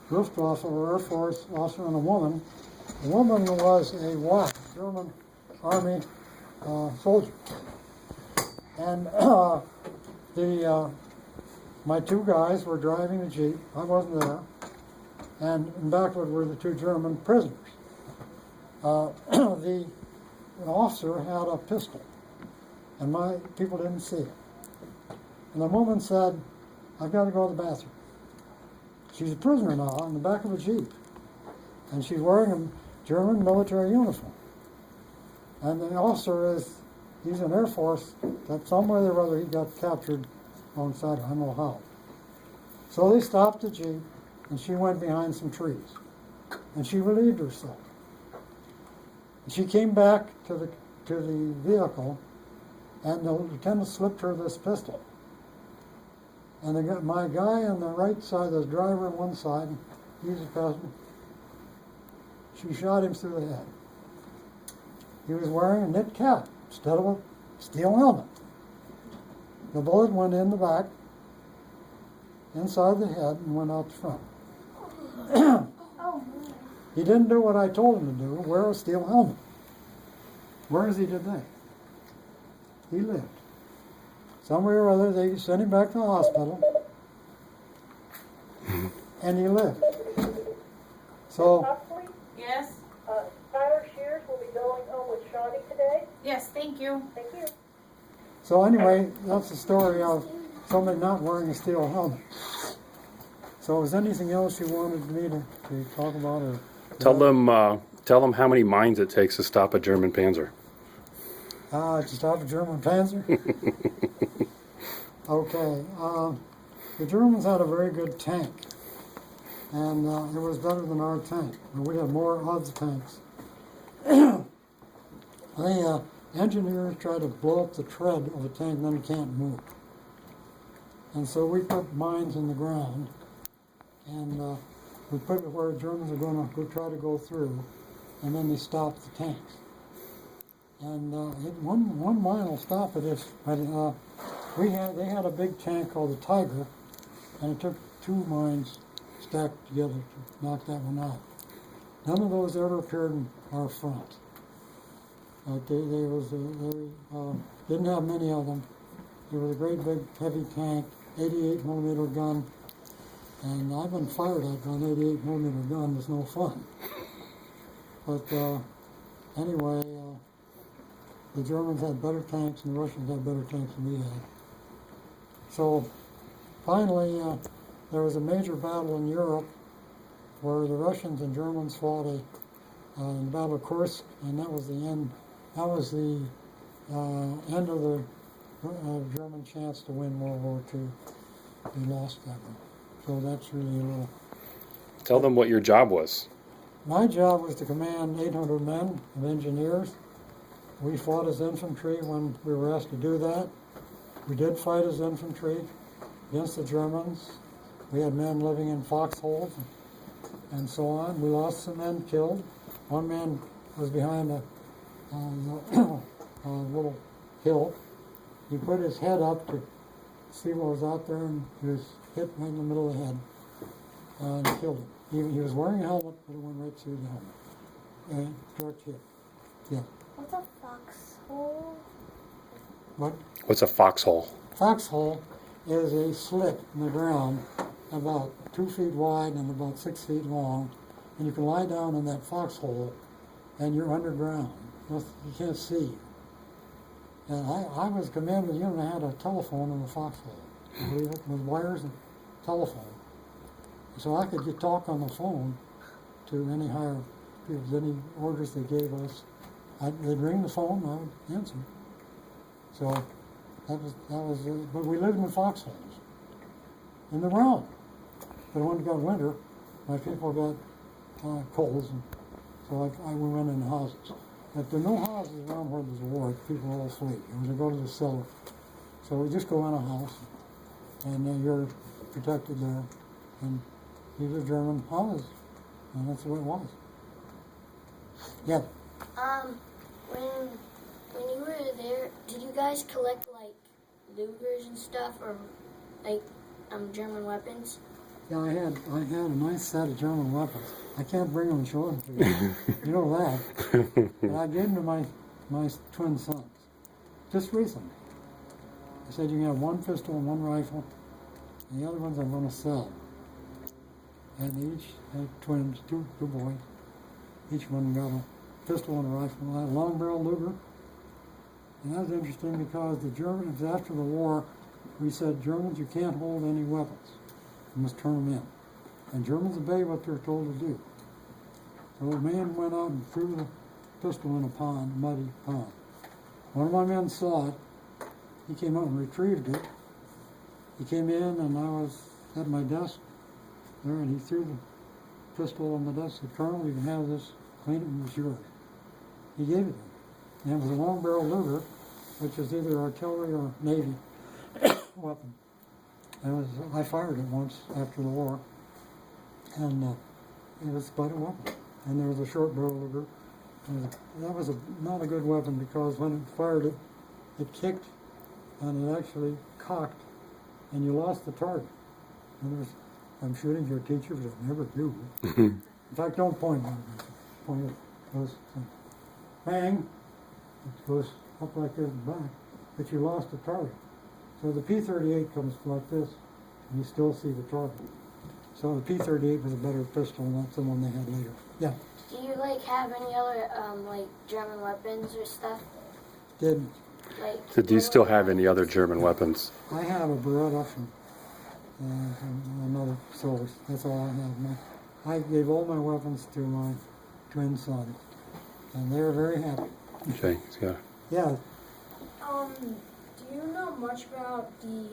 Luftwaffe or Air Force officer and a woman. The woman was a WWII, German Army soldier. And my two guys were driving a Jeep. I wasn't there. And in backwood were the two German prisoners. The officer had a pistol, and my people didn't see it. And the woman said, "I've got to go to the bathroom." She's a prisoner now in the back of a Jeep, and she's wearing a German military uniform. And the officer he's in Air Force, that some way or other he got captured alongside, I don't know how. So they stopped the Jeep, and she went behind some trees, and she relieved herself. And she came back to the vehicle, and the lieutenant slipped her this pistol. And my guy on the right side, the driver on one side, he's a passenger, she shot him through the head. He was wearing a knit cap instead of a steel helmet. The bullet went in the back, inside the head, and went out the front. He didn't do what I told him to do, wear a steel helmet. Whereas he did that? He lived. Somewhere or other, they sent him back to the hospital, and he lived. So, Yes. Tyler Shears will be going home with Shawnee today. Yes, thank you. Thank you. so anyway, that's the story of somebody not wearing a steel helmet. So, is there anything else you wanted me to talk about? Or Tell them how many mines it takes to stop a German Panzer. to stop a German Panzer? Okay. The Germans had a very good tank, and it was better than our tank. We had more of the tanks. The engineers try to blow up the tread of a tank, then it can't move. And so we put mines in the ground, and we put it where the Germans are going to try to go through, and then they stop the tanks. And one mine will stop it they had a big tank called the Tiger, and it took two mines stacked together to knock that one out. None of those ever appeared in our front. They didn't have many of them. It was a great big heavy tank, 88 millimeter gun, and I've been fired at by an 88 millimeter gun. It's no fun. But anyway, the Germans had better tanks and the Russians had better tanks than we had. So finally, there was a major battle in Europe where the Russians and Germans fought in the Battle of Kursk, and that was the end. That was the end of the German chance to win World War II. They lost that one. So that's really a little. Tell them what your job was. My job was to command 800 men of engineers. We fought as infantry when we were asked to do that. We did fight as infantry against the Germans. We had men living in foxholes and so on. We lost some men killed. One man was behind a little hill. He put his head up to see what was out there, and he was hit right in the middle of the head and killed him. He was wearing a helmet, but it went right through the helmet. Direct hit. Yeah. What's a foxhole? What? What's a foxhole? Foxhole is a slit in the ground about 2 feet wide and about 6 feet long, and you can lie down in that foxhole, and you're underground. You can't see. And I was commanding the unit. I had a telephone in the foxhole, you believe it, with wires and telephone. So I could talk on the phone to any higher people, any orders they gave us. They'd ring the phone, I would answer. So that was. But we lived in foxholes in the ground. But when it got winter, my people got colds, and so we went in the houses. If there are no houses around where there's a war, people all sleep. And we go to the cellar. So we just go in a house, and you're protected there. And these are German houses, and that's the way it was. Yeah. When you were there, did you guys collect like Lugers and stuff, or like German weapons? Yeah, I had a nice set of German weapons. I can't bring them and show them to you. You know that. But I gave them to my twin sons just recently. I said you can have one pistol and one rifle, and the other ones I'm going to sell. And they each had twins, two boys. Each one got a pistol and a rifle. I had a long barrel Luger. And that was interesting because the Germans, after the war, we said, Germans, you can't hold any weapons. You must turn them in. And Germans obey what they're told to do. So the man went out and threw the pistol in a pond, a muddy pond. One of my men saw it. He came out and retrieved it. He came in and I was at my desk there and he threw the pistol on the desk. He said, Colonel, you can have this, clean it and it's yours. He gave it to me. And it was a long barrel Luger, which is either artillery or Navy weapon. I fired it once after the war, and it was quite a weapon. And there was a short barrel Luger. That was not a good weapon because when it fired it, it kicked and it actually cocked, and you lost the target. And I'm shooting your teacher, but I never do. In fact, don't point at it. Point it goes bang. It goes up like this and back, but you lost the target. So the P-38 comes like this, and you still see the target. So the P-38 was a better pistol, and that's the one they had later. Yeah. Do you like have any other like German weapons or stuff? Didn't. Like. So do you still have any other German weapons? I have a Beretta from another source. That's all I have. I gave all my weapons to my twin sons, and they were very happy. Okay, he's got. Yeah. Do you know much about the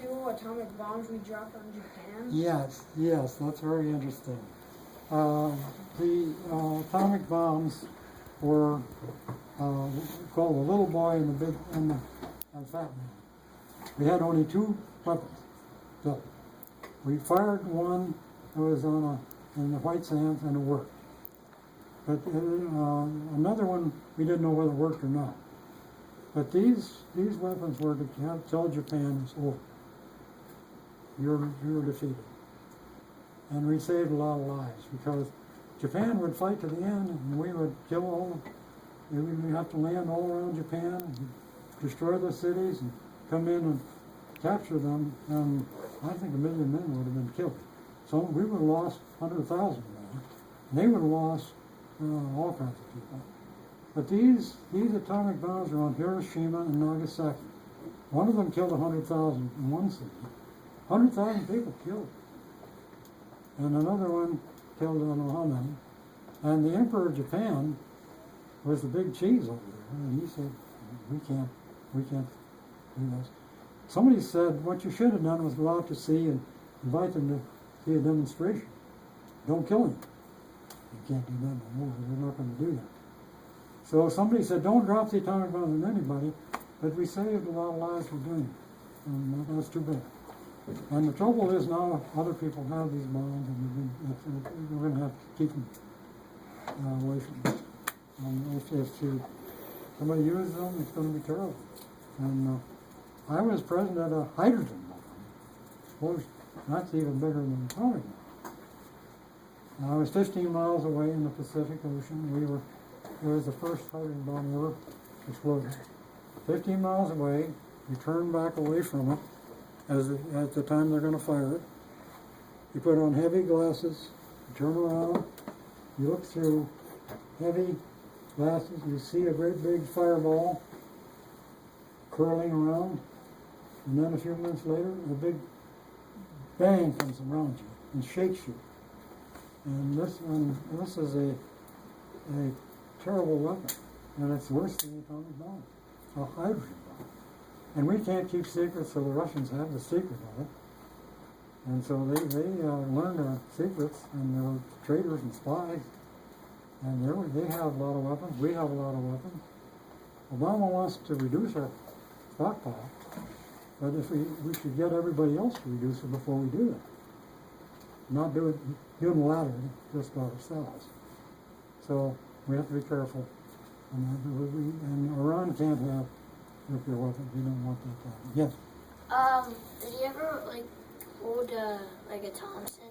2 atomic bombs we dropped on Japan? Yes, that's very interesting. The atomic bombs were called the little boy and the big and the fat man. We had only 2 weapons built. We fired one that was in the White Sands and it worked. But another one we didn't know whether it worked or not. But these weapons were to tell Japan it's over. You're defeated. And we saved a lot of lives because Japan would fight to the end and we would kill all, we would have to land all around Japan, and destroy the cities and come in and capture them, and I think 1 million men would have been killed. So we would have lost 100,000 men, and they would have lost all kinds of people. But these atomic bombs are on Hiroshima and Nagasaki. One of them killed 100,000 in one city. 100,000 people killed. And another one killed I don't know how many. And the Emperor of Japan was the big cheese over there. And he said, we can't do this. Somebody said, what you should have done was go out to sea and invite them to see a demonstration. Don't kill him. You can't do that no more. They're not going to do that. So somebody said, don't drop the atomic bombs on anybody, but we saved a lot of lives for doing it. And that's too bad. And the trouble is now other people have these bombs, and we're going to have to keep them away from them. If somebody uses them, it's going to be terrible. And I was present at a hydrogen bomb explosion. That's even bigger than the atomic bomb. I was 15 miles away in the Pacific Ocean. It was the first hydrogen bomb ever exploded. 15 miles away, we turned back away from it at the time they're going to fire it. You put on heavy glasses, you turn around, you look through heavy glasses, you see a great big fireball curling around, and then a few minutes later, a big bang comes around you and shakes you. And this is a terrible weapon, and it's worse than the atomic bomb, a hydrogen bomb. And we can't keep secrets, so the Russians have the secret of it. And so they learned our secrets, and they were traitors and spies. And they have a lot of weapons. We have a lot of weapons. Obama wants to reduce our stockpile, but if we should get everybody else to reduce it before we do it. Not do it unilaterally, just by ourselves. So we have to be careful. And Iran can't have nuclear weapons. We don't want that to happen. Yes? Did you ever, like, What would like a Thompson,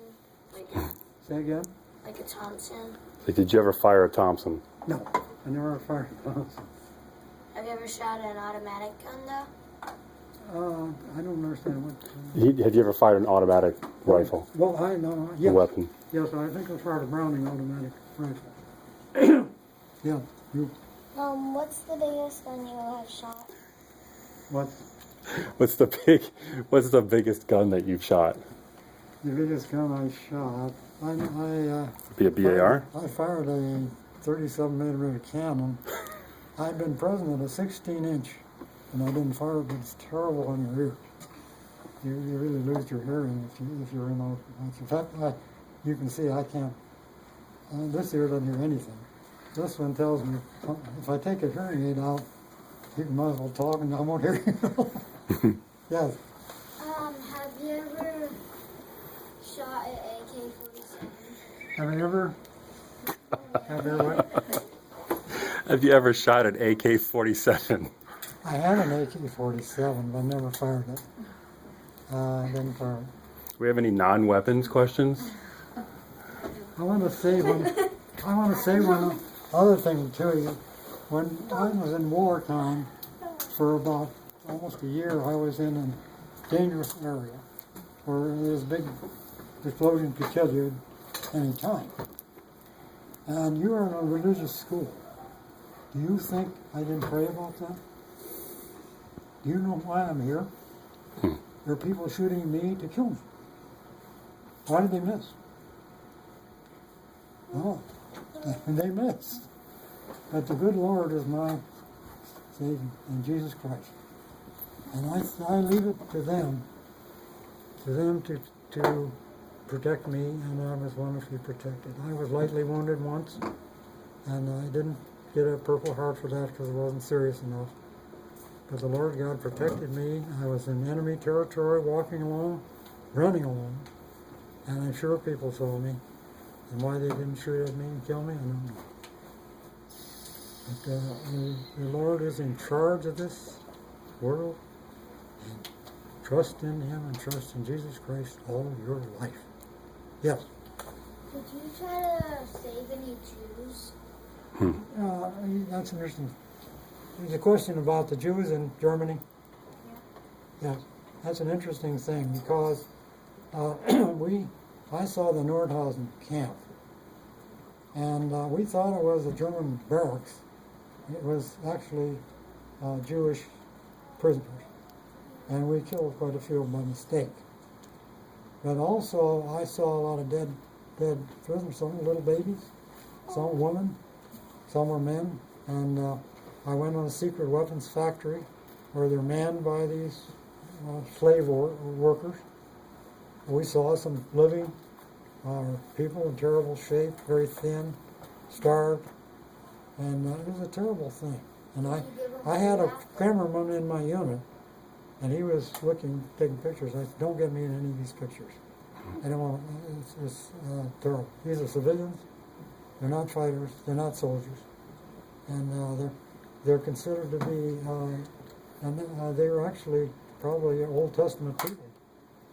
Say again? like a Thompson? Like, did you ever fire a Thompson? No, I never fired a Thompson. Have you ever shot an automatic gun though? I don't understand what. Have you ever fired an automatic rifle? Well, I know. A Yes. weapon? Yes, I think I fired a Browning automatic rifle. Yeah. You. What's the biggest gun you have shot? What's What's the biggest gun that you've shot? the biggest gun I shot? Be a BAR? I fired a 37 millimeter cannon. I'd been present at a 16-inch, and I didn't fire it, but it's terrible on your ear. You really lose your hearing if you're in those. In fact, you can see I can't. This ear doesn't hear anything. This one tells me if I take a hearing aid out, you might as well talk and I won't hear you. Yes. Have you ever shot an AK-47? Have you ever? What? Have you ever shot an AK-47? I had an AK-47, but I never fired it. I didn't fire it. Do we have any non-weapons questions? I want to say one other thing to you. When I was in wartime, for about almost a year, I was in a dangerous area where this big explosion could kill you any time. And you were in a religious school. Do you think I didn't pray about that? Do you know why I'm here? There are people shooting me to kill me. Why did they miss? Oh, they missed. But the good Lord is my Savior in Jesus Christ. And I leave it to them to protect me, and I was wonderfully protected. I was lightly wounded once, and I didn't get a Purple Heart for that because it wasn't serious enough. But the Lord God protected me. I was in enemy territory, walking along, running along, and I'm sure people saw me. And why they didn't shoot at me and kill me, I don't know. But the Lord is in charge of this world. And trust in Him and trust in Jesus Christ all your life. Yes. Did you try to save any Jews? That's interesting. There's a question about the Jews in Germany. Yeah. That's an interesting thing because I saw the Nordhausen camp, and we thought it was a German barracks. It was actually Jewish prisoners, and we killed quite a few by mistake. But also, I saw a lot of dead prisoners, some little babies, some women, some were men, and I went on a secret weapons factory where they're manned by these slave workers. We saw some living people in terrible shape, very thin, starved, and it was a terrible thing. And I had a cameraman in my unit, and he was taking pictures. I said, "Don't get me in any of these pictures. I don't want. It's terrible. These are civilians. They're not fighters. They're not soldiers, and they're considered to be. And they were actually probably Old Testament people,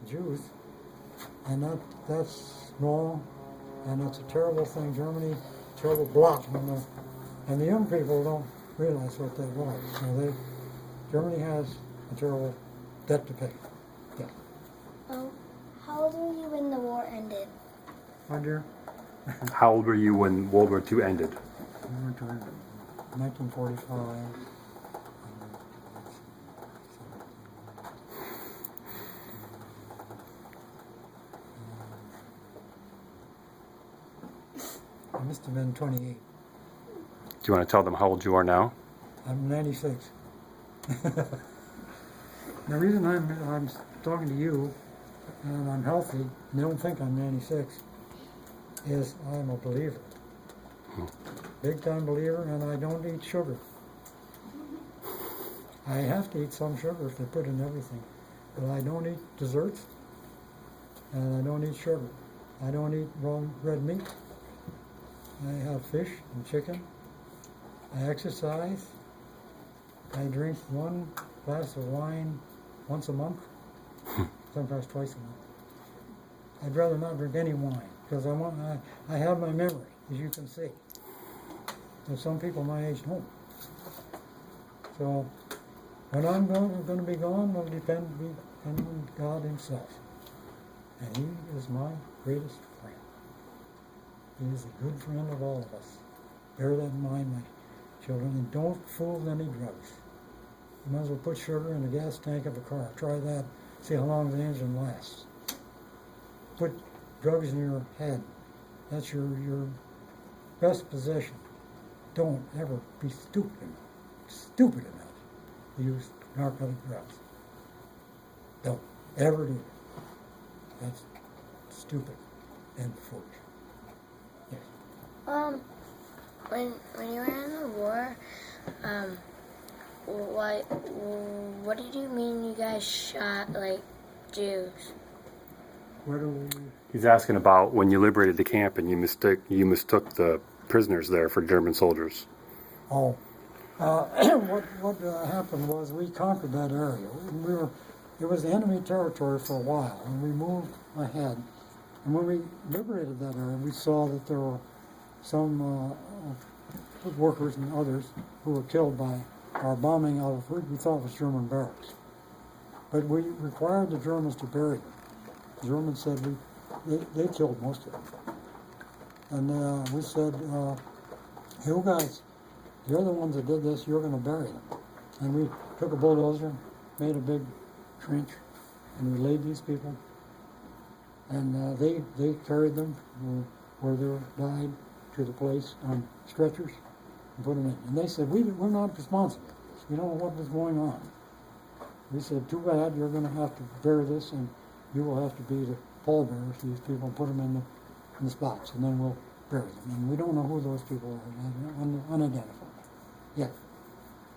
Jews." And that's wrong, and it's a terrible thing. Germany, terrible blot, and the young people don't realize what that was. Germany has a terrible debt to pay. Yeah. How old were you when the war ended? My dear, How old were you when World War II ended? 1945. I must have been 28. Do you want to tell them how old you are now? I'm 96. The reason I'm talking to you and I'm healthy and they don't think I'm 96 is I'm a believer. Big time believer, and I don't eat sugar. I have to eat some sugar if they put in everything. But I don't eat desserts, and I don't eat sugar. I don't eat raw red meat. I have fish and chicken. I exercise. I drink 1 glass of wine once a month, sometimes twice a month. I'd rather not drink any wine because I have my memory, as you can see. So some people my age don't. So when I'm going to be gone will depend on God Himself. And He is my greatest friend. He is a good friend of all of us. Bear that in mind, my children, and don't fool with any drugs. You might as well put sugar in the gas tank of a car. Try that, see how long the engine lasts. Put drugs in your head. That's your best possession. Don't ever be stupid enough to use narcotic drugs. Don't ever do it. That's stupid and foolish. Yes. When you were in the war, what did you mean you guys shot like Jews? Where do we? He's asking about when you liberated the camp and you mistook the prisoners there for German soldiers. Oh, what happened was we conquered that area. It was enemy territory for a while, and we moved ahead. And when we liberated that area, we saw that there were some workers and others who were killed by our bombing out of what we thought was German barracks. But we required the Germans to bury them. The Germans said they killed most of them. And we said, you guys, you're the ones that did this, you're going to bury them. And we took a bulldozer, made a big trench, and we laid these people. And they carried them where they died to the place on stretchers and put them in. And they said, we're not responsible. We don't know what was going on. We said, too bad, you're going to have to bear this, and you will have to be the pallbearers to these people and put them in the spots, and then we'll bury them. And we don't know who those people are, unidentified. Yeah.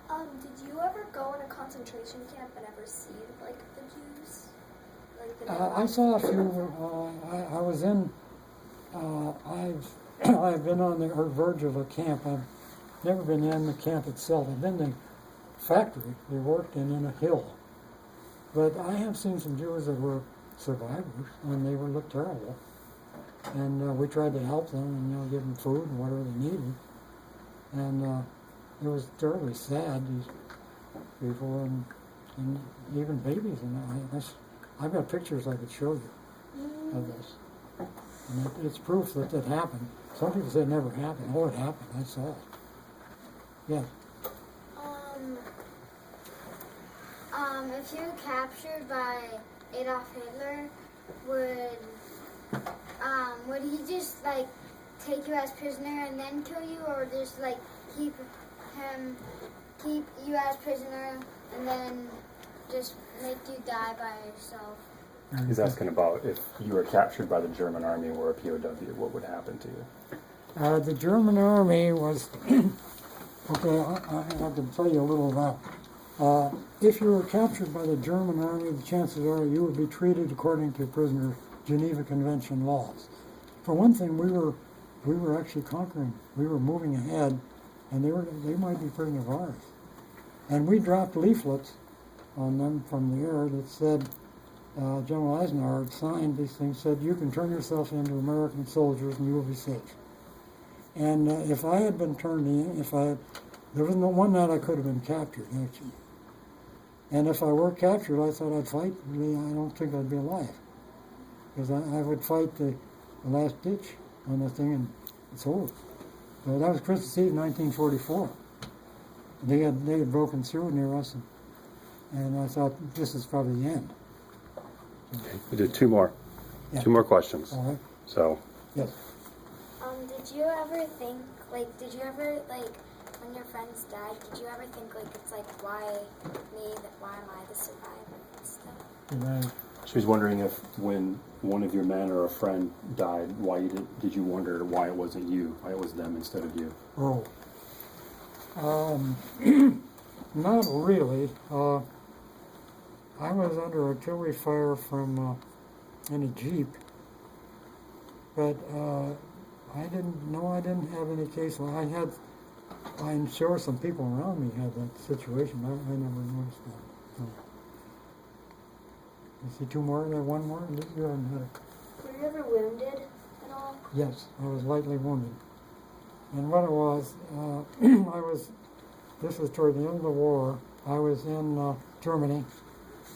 Did you ever go in a concentration camp and ever see like the Jews? Like the I saw a few. I was in. I've been on the verge of a camp. I've never been in the camp itself. I've been in the factory they worked in a hill. But I have seen some Jews that were survivors, and they looked terrible. And we tried to help them and give them food and whatever they needed. And it was terribly sad. These people and even babies. And I've got pictures I could show you of this. And it's proof that it happened. Some people say it never happened. Oh, it happened. I saw it. Yeah. If you were captured by Adolf Hitler, would he just like take you as prisoner and then kill you, or just like keep you as prisoner and then just make you die by yourself? He's asking about if you were captured by the German army or a POW, what would happen to you? The German army was, okay, I have to tell you a little about, if you were captured by the German army, the chances are you would be treated according to prisoner Geneva Convention laws. For one thing, we were actually conquering, we were moving ahead, and they might be prisoners of ours. And we dropped leaflets on them from the air that said, General Eisenhower had signed these things, said you can turn yourself into American soldiers and you will be safe. And if I had been turned in, there was no one night I could have been captured, actually. And if I were captured, I thought I'd fight. Really, I don't think I'd be alive. Because I would fight the last ditch on the thing, and it's over. So that was Christmas Eve, 1944. They had broken through near us, and I thought, this is probably the end. Okay. We did two more. Yeah. Two more questions. All right. So. Yes. Did you ever think, when your friends died, did you ever think, it's why me, why am I the survivor and stuff? She's wondering if when one of your men or a friend died, why did you wonder why it wasn't you, why it was them instead of you? Oh. Not really. I was under artillery fire from in a Jeep, but I didn't have any case. I'm sure some people around me had that situation. I never noticed that. No. You see two more? There one more? You haven't had it. Were you ever wounded at all? Yes, I was lightly wounded. And what it was, this was toward the end of the war. I was in Germany,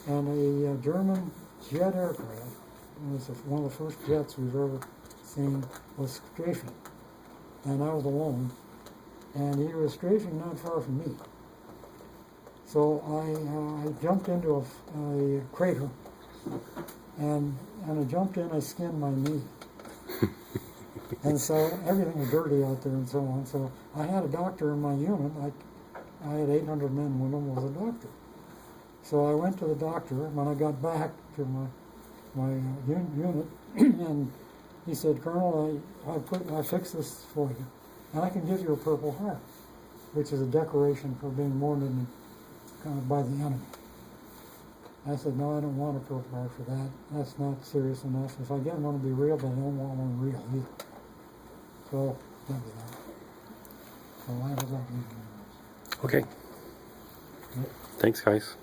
and a German jet aircraft, it was one of the first jets we've ever seen, was strafing. And I was alone, and he was strafing not far from me. So I jumped into a crater, and I jumped in, I skinned my knee. And so everything was dirty out there and so on. So I had a doctor in my unit. I had 800 men, one of them was a doctor. So I went to the doctor when I got back to my unit, and he said, "Colonel, I fixed this for you, and I can give you a Purple Heart, which is a decoration for being wounded by the enemy." I said, "No, I don't want a Purple Heart for that. That's not serious enough. If I get one to be real, then I don't want one real either." So that was that. So I was out. Okay. Yep. Thanks, guys.